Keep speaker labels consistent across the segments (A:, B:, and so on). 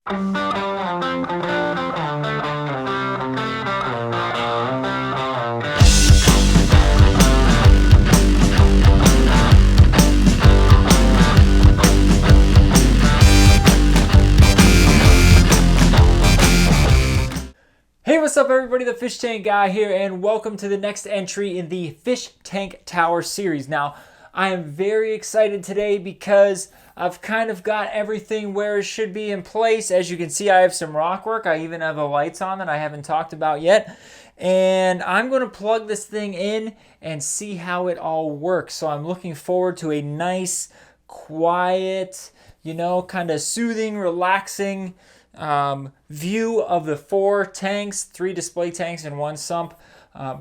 A: Hey, what's up everybody, the Fish Tank Guy here, and welcome to the next entry in the Fish Tank Tower series. Now, I am very excited today because I've kind of got everything where it should be in place. As you can see, I have some rock work. I even have the lights on that I haven't talked about yet. And I'm going to plug this thing in and see how it all works. So I'm looking forward to a nice, quiet, kind of soothing, relaxing view of the 4 tanks, 3 display tanks and 1 sump,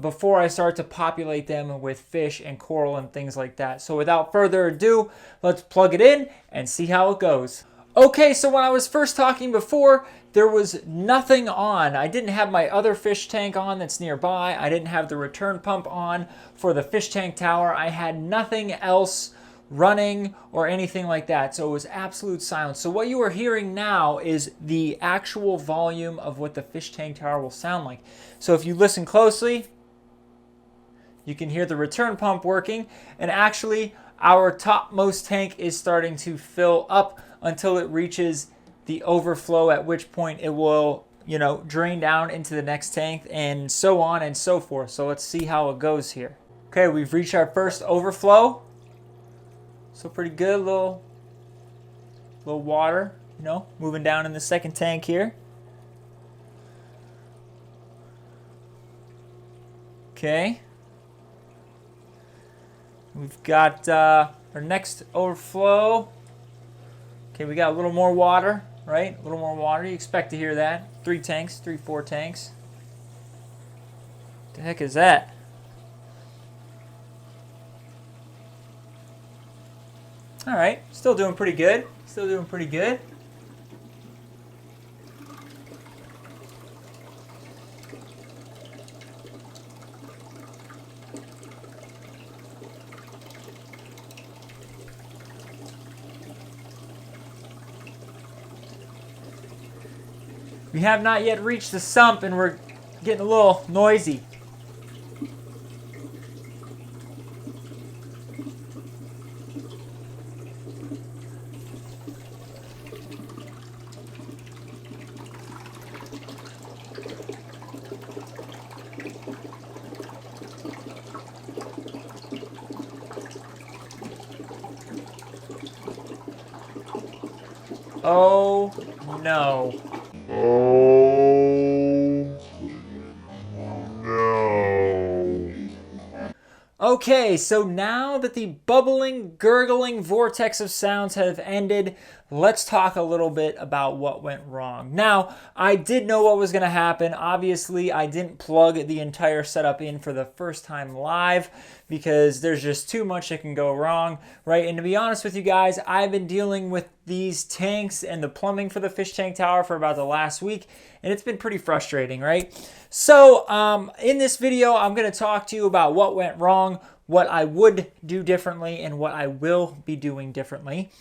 A: before I start to populate them with fish and coral and things like that. So without further ado, let's plug it in and see how it goes. Okay, so when I was first talking before, there was nothing on. I didn't have my other fish tank on that's nearby. I didn't have the return pump on for the fish tank tower. I had nothing else running or anything like that, so it was absolute silence. So what you are hearing now is the actual volume of what the fish tank tower will sound like. So if you listen closely, you can hear the return pump working, and actually our topmost tank is starting to fill up until it reaches the overflow, at which point it will drain down into the next tank, and so on and so forth. So let's see how it goes here. Okay, we've reached our first overflow. So pretty good, little water, moving down in the second tank here. Okay. We've got our next overflow. Okay, we got a little more water, right? A little more water. You expect to hear that. 4 tanks. What the heck is that? All right, still doing pretty good. We have not yet reached the sump, and we're getting a little noisy. Oh no. Okay, so now that the bubbling, gurgling vortex of sounds have ended, let's talk a little bit about what went wrong. Now, I did know what was going to happen. Obviously, I didn't plug the entire setup in for the first time live because there's just too much that can go wrong, right? And to be honest with you guys, I've been dealing with these tanks and the plumbing for the fish tank tower for about the last week, and it's been pretty frustrating, right? So in this video, I'm going to talk to you about what went wrong, what I would do differently, and what I will be doing differently.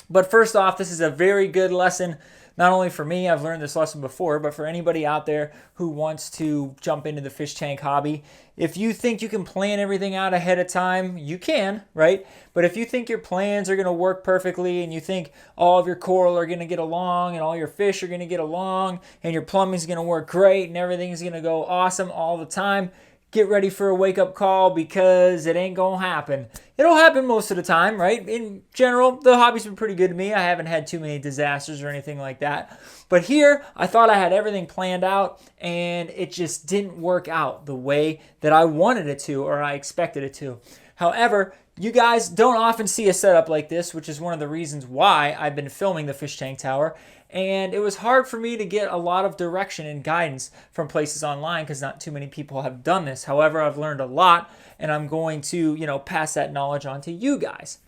A: But first off, this is a very good lesson, not only for me, I've learned this lesson before, but for anybody out there who wants to jump into the fish tank hobby. If you think you can plan everything out ahead of time, you can, right? But if you think your plans are going to work perfectly and you think all of your coral are going to get along and all your fish are going to get along and your plumbing is going to work great and everything's going to go awesome all the time, get ready for a wake-up call because it ain't gonna happen. It'll happen most of the time, right? In general, the hobby's been pretty good to me. I haven't had too many disasters or anything like that. But here, I thought I had everything planned out, and it just didn't work out the way that I wanted it to or I expected it to. However, you guys don't often see a setup like this, which is one of the reasons why I've been filming the fish tank tower. And it was hard for me to get a lot of direction and guidance from places online because not too many people have done this. However, I've learned a lot, and I'm going to, pass that knowledge on to you guys.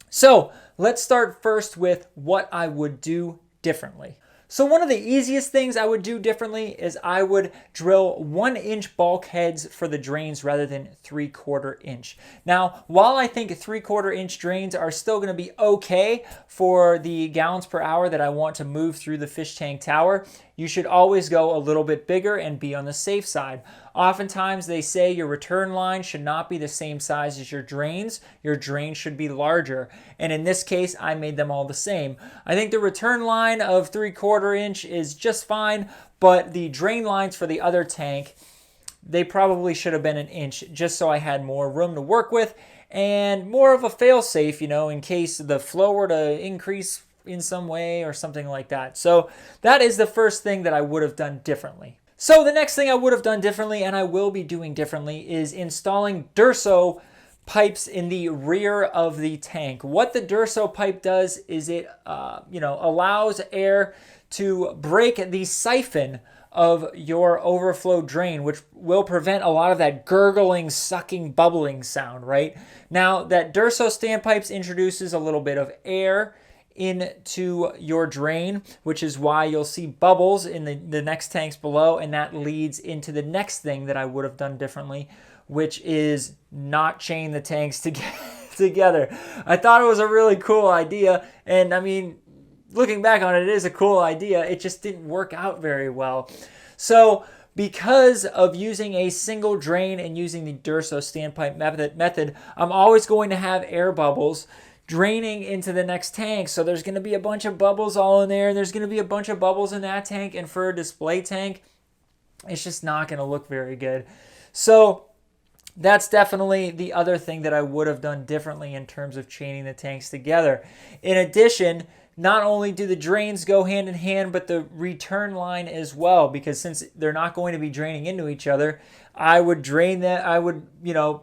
A: So let's start first with what I would do differently. So one of the easiest things I would do differently is I would drill 1-inch bulkheads for the drains rather than 3/4 inch. Now, while I think 3/4 inch drains are still going to be okay for the gallons per hour that I want to move through the fish tank tower, you should always go a little bit bigger and be on the safe side. Oftentimes they say your return line should not be the same size as your drains. Your drains should be larger. And in this case, I made them all the same. I think the return line of 3/4 inch is just fine, but the drain lines for the other tank, they probably should have been 1 inch just so I had more room to work with and more of a fail-safe, in case the flow were to increase in some way or something like that. So that is the first thing that I would have done differently. So the next thing I would have done differently, and I will be doing differently, is installing Durso pipes in the rear of the tank. What the Durso pipe does is it allows air to break the siphon of your overflow drain, which will prevent a lot of that gurgling, sucking, bubbling sound, right? Now, that Durso standpipes introduces a little bit of air into your drain, which is why you'll see bubbles in the next tanks below, and that leads into the next thing that I would have done differently, which is not chain the tanks together. I thought it was a really cool idea, and I mean, looking back on it, it is a cool idea. It just didn't work out very well. So because of using a single drain and using the Durso standpipe method, I'm always going to have air bubbles draining into the next tank. So there's going to be a bunch of bubbles all in there, and there's going to be a bunch of bubbles in that tank. And for a display tank, it's just not going to look very good. So that's definitely the other thing that I would have done differently in terms of chaining the tanks together. In addition, not only do the drains go hand in hand, but the return line as well, because since they're not going to be draining into each other, I would drain them, I would,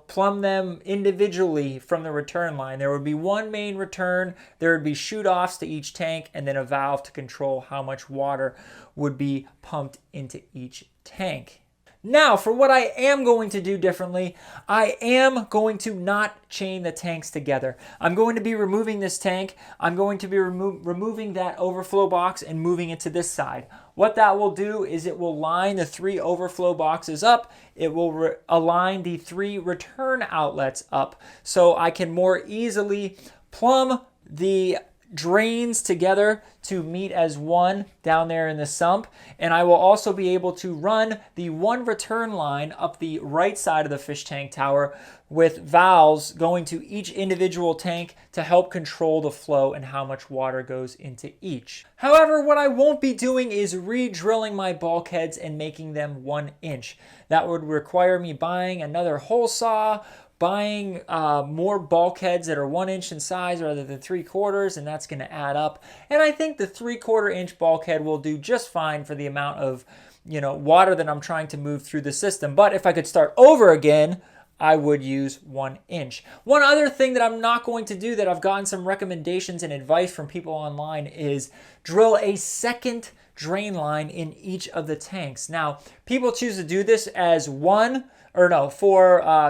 A: plumb them individually from the return line. There would be one main return, there would be shoot-offs to each tank, and then a valve to control how much water would be pumped into each tank. Now, for what I am going to do differently, I am going to not chain the tanks together. I'm going to be removing this tank. I'm going to be removing that overflow box and moving it to this side. What that will do is it will line the 3 overflow boxes up. It will align the 3 return outlets up so I can more easily plumb the drains together to meet as one down there in the sump, and I will also be able to run the 1 return line up the right side of the fish tank tower with valves going to each individual tank to help control the flow and how much water goes into each. However, what I won't be doing is re-drilling my bulkheads and making them 1 inch. That would require me buying another hole saw, buying more bulkheads that are 1 inch in size rather than 3/4, and that's going to add up. And I think the 3/4 inch bulkhead will do just fine for the amount of water that I'm trying to move through the system. But if I could start over again, I would use 1 inch. One other thing that I'm not going to do that I've gotten some recommendations and advice from people online is drill a second drain line in each of the tanks. Now, people choose to do this as for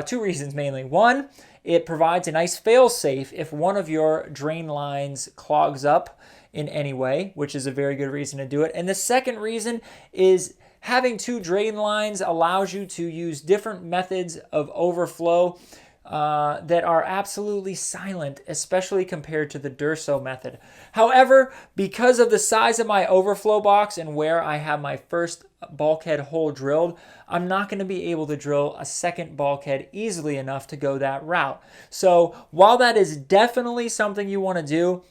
A: 2 reasons mainly. One, it provides a nice fail-safe if one of your drain lines clogs up in any way, which is a very good reason to do it. And the second reason is having 2 drain lines allows you to use different methods of overflow that are absolutely silent, especially compared to the Durso method. However, because of the size of my overflow box and where I have my first bulkhead hole drilled, I'm not going to be able to drill a second bulkhead easily enough to go that route. So while that is definitely something you want to do,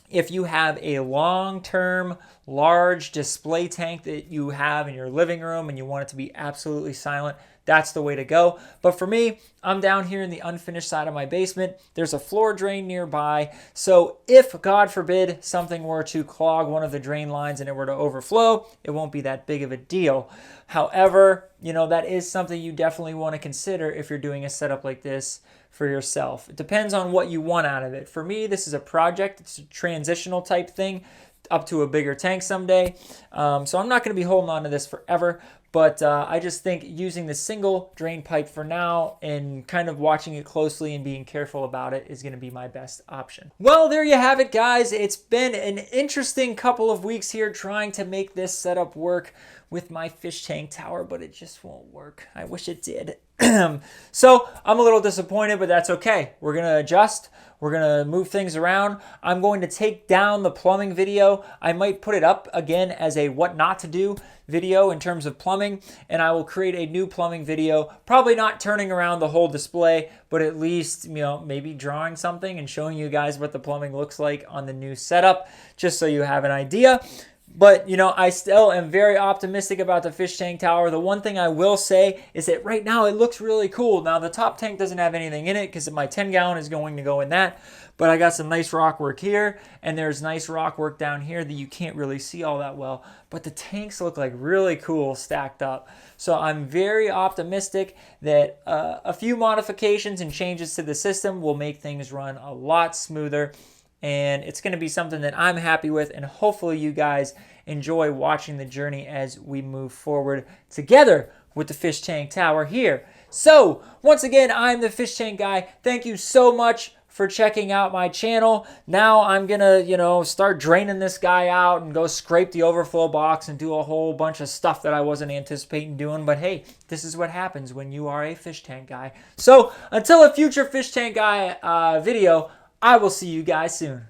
A: if you have a long-term, large display tank that you have in your living room and you want it to be absolutely silent, that's the way to go. But for me, I'm down here in the unfinished side of my basement. There's a floor drain nearby. So if, God forbid, something were to clog one of the drain lines and it were to overflow, it won't be that big of a deal. However, that is something you definitely want to consider if you're doing a setup like this for yourself. It depends on what you want out of it. For me, this is a project. It's a transitional type thing up to a bigger tank someday. So I'm not going to be holding on to this forever. But I just think using the single drain pipe for now and kind of watching it closely and being careful about it is going to be my best option. Well, there you have it, guys. It's been an interesting couple of weeks here trying to make this setup work with my fish tank tower, but it just won't work. I wish it did. So I'm a little disappointed, but that's okay. We're going to adjust. We're going to move things around. I'm going to take down the plumbing video. I might put it up again as a what not to do video in terms of plumbing, and I will create a new plumbing video, probably not turning around the whole display, but at least, you know, maybe drawing something and showing you guys what the plumbing looks like on the new setup, just so you have an idea. But, you know, I still am very optimistic about the fish tank tower. The one thing I will say is that right now it looks really cool. Now, the top tank doesn't have anything in it because my 10-gallon is going to go in that. But I got some nice rock work here, and there's nice rock work down here that you can't really see all that well. But the tanks look like really cool stacked up. So I'm very optimistic that a few modifications and changes to the system will make things run a lot smoother. And it's going to be something that I'm happy with, and hopefully you guys enjoy watching the journey as we move forward together with the fish tank tower here. So once again, I'm the fish tank guy. Thank you so much for checking out my channel. Now I'm gonna, you know, start draining this guy out and go scrape the overflow box and do a whole bunch of stuff that I wasn't anticipating doing. But hey, this is what happens when you are a fish tank guy. So until a future fish tank guy video, I will see you guys soon.